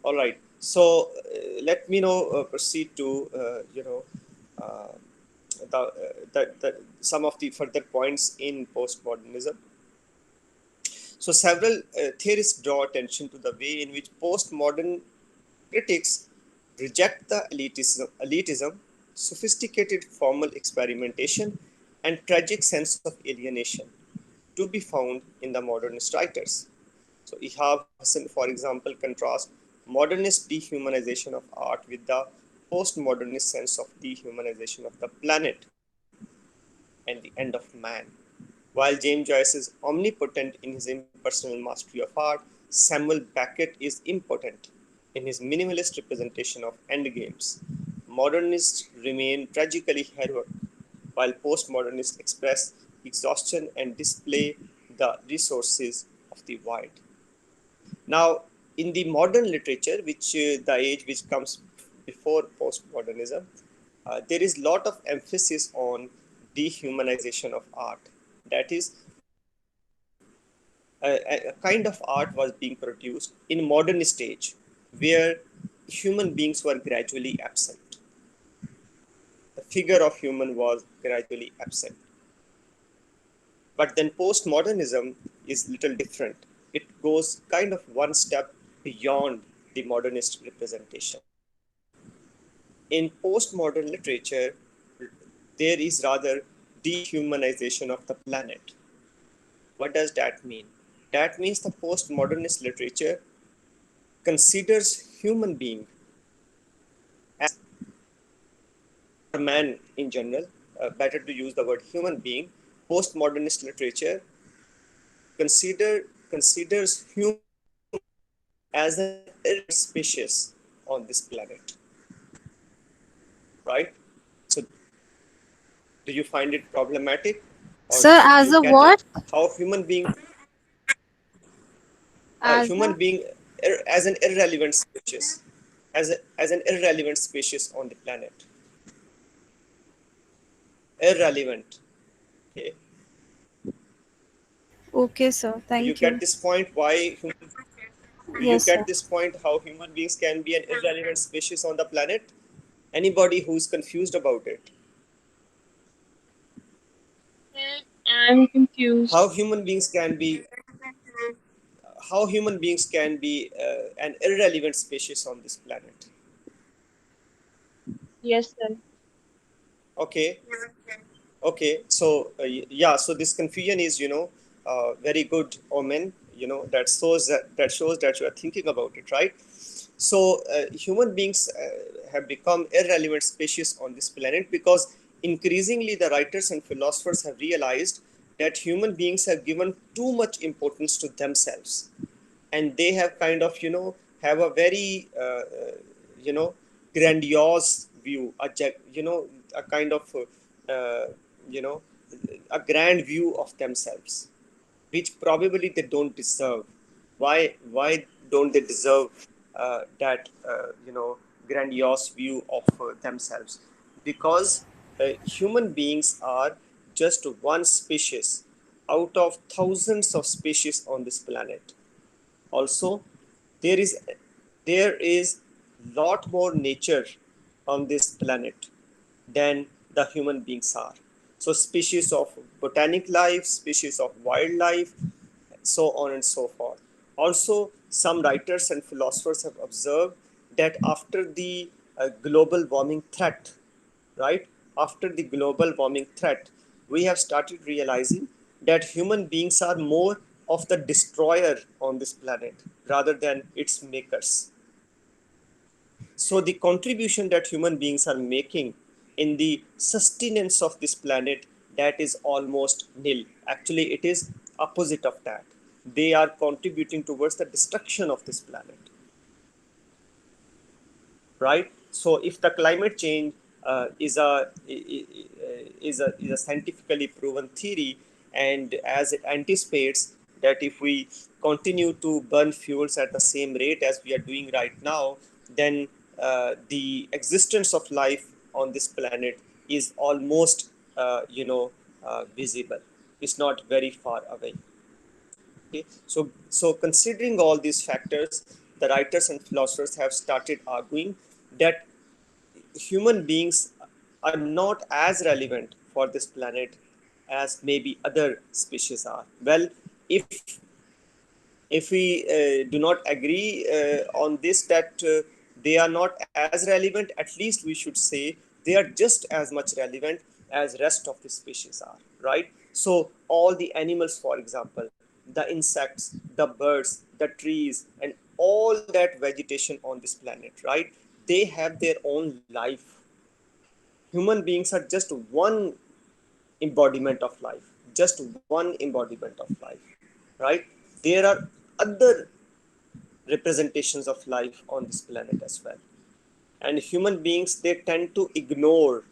All right. So let me now proceed to uh, some of the further points in postmodernism. So several theorists draw attention to the way in which postmodern critics reject the elitism, sophisticated formal experimentation, and tragic sense of alienation to be found in the modernist writers. So Ihab Hassan, for example, contrasts modernist dehumanization of art with the postmodernist sense of dehumanization of the planet and the end of man. While James Joyce is omnipotent in his impersonal mastery of art, Samuel Beckett is impotent in his minimalist representation of endgames. Modernists remain tragically heroic, while postmodernists express exhaustion and display the resources of the void. Now, in the modern literature, which the age which comes before postmodernism, there is a lot of emphasis on dehumanization of art. That is, a kind of art was being produced in modern stage where human beings were gradually absent. The figure of human was gradually absent. But then postmodernism is little different. It goes kind of one step beyond the modernist representation. In postmodern literature, there is rather dehumanization of the planet. What does that mean? That means the postmodernist literature considers human being as man in general, better to use the word human being. Postmodernist literature considers human as an species on this planet, right? So do you find it problematic, or Sir, do as you a get it? what? How As human a being as an irrelevant species, as an irrelevant species on the planet, irrelevant. Okay, okay, sir. do you Thank get you. this point? Do you Yes, sir. get this point? How human beings can be an irrelevant species on the planet? Anybody who's confused about it? I'm confused. How human beings can be an irrelevant species on this planet? Yes, sir. Okay, okay. So yeah, so this confusion is very good omen. That shows that you are thinking about it, right? So human beings have become irrelevant species on this planet because increasingly the writers and philosophers have realized that human beings have given too much importance to themselves, and they have kind of have a very you know grandiose view, a kind of uh, you know a grand view of themselves, which probably they don't deserve. Why don't they deserve that grandiose view of themselves? Because human beings are just one species out of thousands of species on this planet. Also, there is there is lot more nature on this planet than the human beings are. So species of botanic life, species of wildlife, so on and so forth. Also, some writers and philosophers have observed that after the global warming threat, right? After the global warming threat, we have started realizing that human beings are more of the destroyer on this planet rather than its makers. So the contribution that human beings are making in the sustenance of this planet, that is almost nil. Actually, it is opposite of that. They are contributing towards the destruction of this planet, right? So if the climate change is a scientifically proven theory, and as it anticipates that if we continue to burn fuels at the same rate as we are doing right now, then the existence of life on this planet is almost visible. It's not very far away. Okay, so considering all these factors, the writers and philosophers have started arguing that human beings are not as relevant for this planet as maybe other species are. Well, if we do not agree on this, that they are not as relevant, at least we should say they are just as much relevant as rest of the species are, right? So all the animals, for example, the insects, the birds, the trees, and all that vegetation on this planet, right, they have their own life. Human beings are just one embodiment of life, just one embodiment of life, right? There are other representations of life on this planet as well, and human beings, they tend to ignore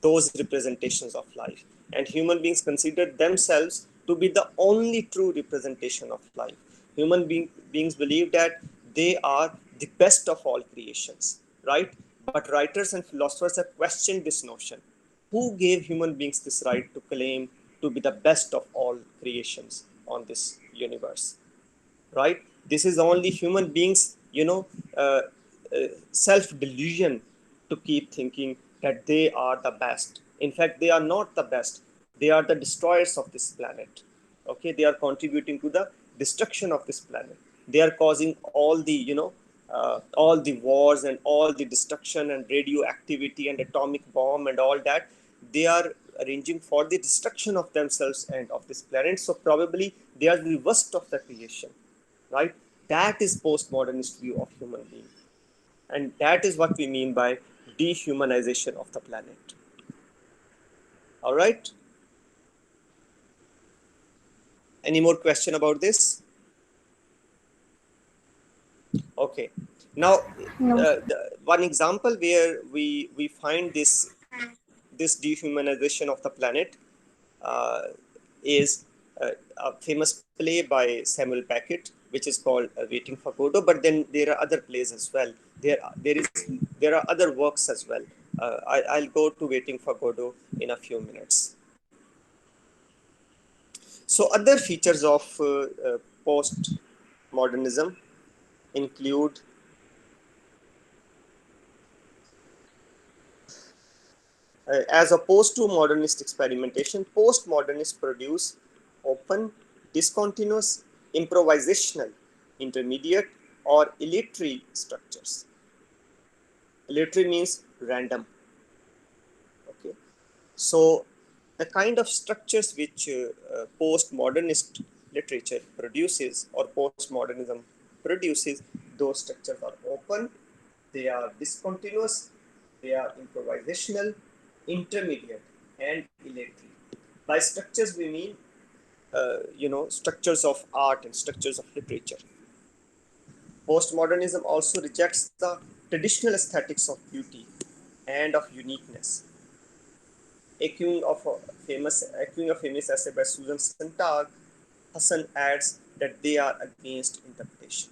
those representations of life, and human beings consider themselves to be the only true representation of life. Beings believe that they are the best of all creations, right? But writers and philosophers have questioned this notion. Who gave human beings this right to claim to be the best of all creations on this universe, right? This is only human beings, self delusion to keep thinking that they are the best. In fact, they are not the best. They are the destroyers of this planet. Okay, they are contributing to the destruction of this planet. They are causing all the wars and all the destruction and radioactivity and atomic bomb and all that. They are arranging for the destruction of themselves and of this planet. So probably they are the worst of the creation, right? That is postmodernist view of human being, and that is what we mean by dehumanization of the planet. All right. Any more question about this? Okay. Now, No. one example where we find this dehumanization of the planet uh, is a famous play by Samuel Beckett, which is called Waiting for Godot. But then there are other plays as well. There are other works as well. I'll go to Waiting for Godot in a few minutes. So other features of post-modernism include as opposed to modernist experimentation, postmodernists produce open, discontinuous, improvisational, intermediate, or aleatory structures. Aleatory means random. Okay, so the kind of structures which postmodernist literature produces or postmodernism produces, those structures are open, they are discontinuous, they are improvisational, intermediate, and aleatory. By structures, we mean structures of art and structures of literature. Postmodernism also rejects the traditional aesthetics of beauty and of uniqueness. Echoing a famous essay by Susan Sontag, Hassan adds that they are against interpretation.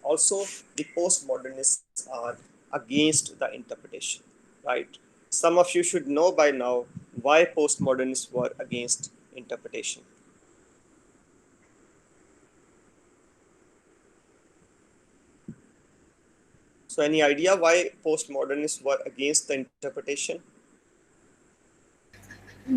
Also, the postmodernists are against the interpretation, right? Some of you should know by now why postmodernists were against interpretation. So, any idea why postmodernists were against the interpretation?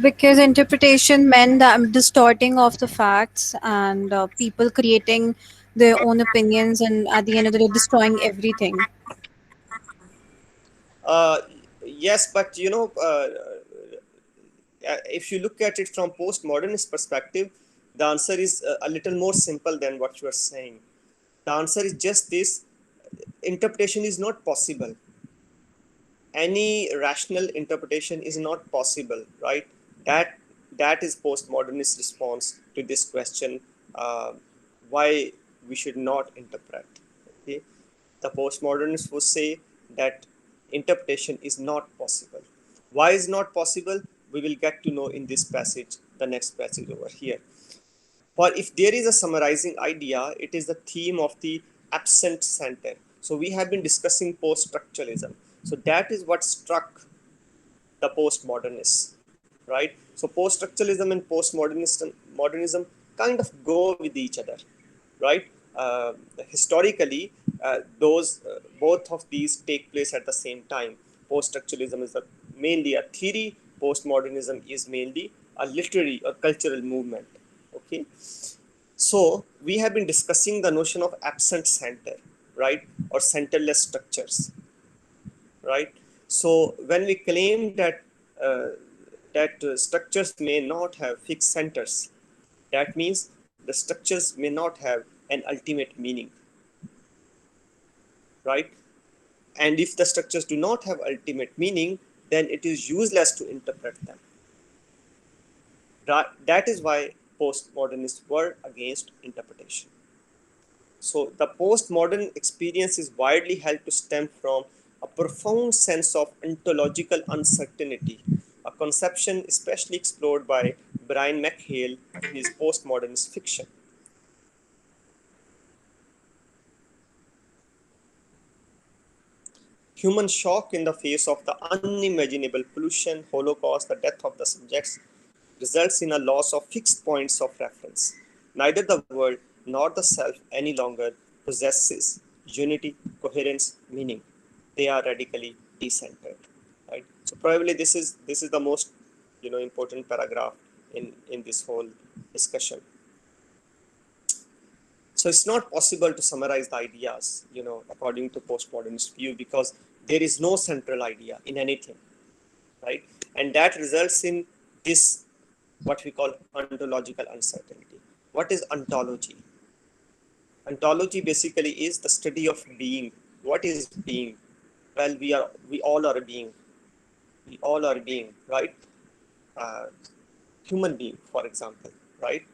Because interpretation meant the distorting of the facts and people creating their own opinions, and at the end of the day, destroying everything. Uh, yes, but if you look at it from postmodernist perspective, the answer is a little more simple than what you are saying. The answer is just this: interpretation is not possible. Any rational interpretation is not possible, right? That is postmodernist response to this question, uh, why we should not interpret. Okay, the postmodernists would say that interpretation is not possible. Why is not possible? We will get to know in this passage, the next passage over here. For if there is a summarizing idea, it is the theme of the absent center. So we have been discussing post-structuralism. So that is what struck the postmodernists, right? So post-structuralism and postmodernism modernism kind of go with each other, right? Historically, those both of these take place at the same time. Post-structuralism is mainly a theory. Postmodernism is mainly a literary or cultural movement. Okay, so we have been discussing the notion of absent center, right, or centerless structures, right? So when we claim that structures may not have fixed centers, that means the structures may not have an ultimate meaning, right? And if the structures do not have ultimate meaning, then it is useless to interpret them. That is why postmodernists were against interpretation. So the postmodern experience is widely held to stem from a profound sense of ontological uncertainty, a conception especially explored by Brian McHale in his postmodernist fiction. Human shock in the face of the unimaginable pollution, holocaust, the death of the subjects results in a loss of fixed points of reference. Neither the world nor the self any longer possesses unity, coherence, meaning. They are radically decentered. Right. So probably this is the most important paragraph in this whole discussion. So it's not possible to summarize the ideas, according to postmodernist view, because there is no central idea in anything, right? And that results in this, what we call ontological uncertainty. What is ontology? Ontology basically is the study of being. What is being? Well, we all are a being. We all are being, right? Uh, Human being, for example, right?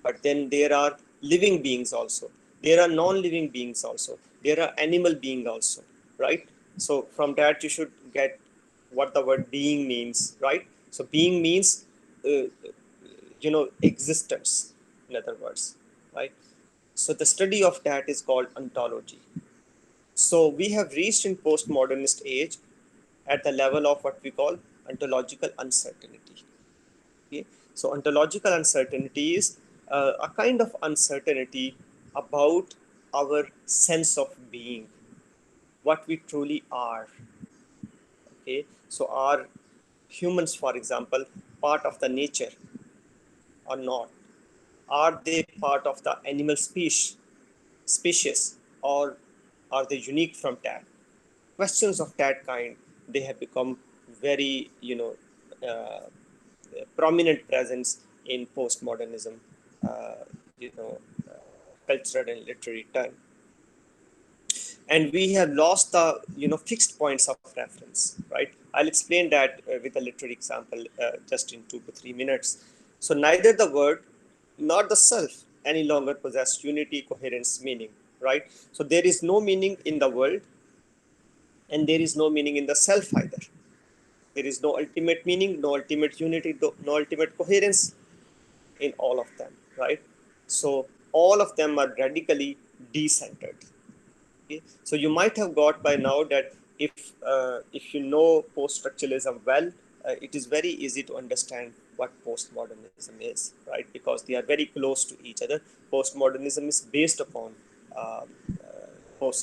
But then there are living beings also. There are non-living beings also. There are animal beings also, right? So from that you should get what the word being means, right? So being means, existence, in other words, right? So the study of that is called ontology. So we have reached in postmodernist age at the level of what we call ontological uncertainty. Okay? So ontological uncertainty is a kind of uncertainty about our sense of being, what we truly are. Okay, so are humans, for example, part of the nature or not? Are they part of the animal species, or are they unique from that? Questions of that kind, they have become very uh, prominent presence in postmodernism, uh, you know, cultural and literary time. And we have lost the fixed points of reference, right? I'll explain that with a literary example just in 2 to 3 minutes. So neither the word nor the self any longer possess unity, coherence, meaning, right? So there is no meaning in the world, and there is no meaning in the self either. There is no ultimate meaning, no ultimate unity, no ultimate coherence in all of them, right? So all of them are radically decentered. Okay? So you might have got by now that if you know post-structuralism well, it is very easy to understand what postmodernism is, right? Because they are very close to each other. Postmodernism is based upon uh, post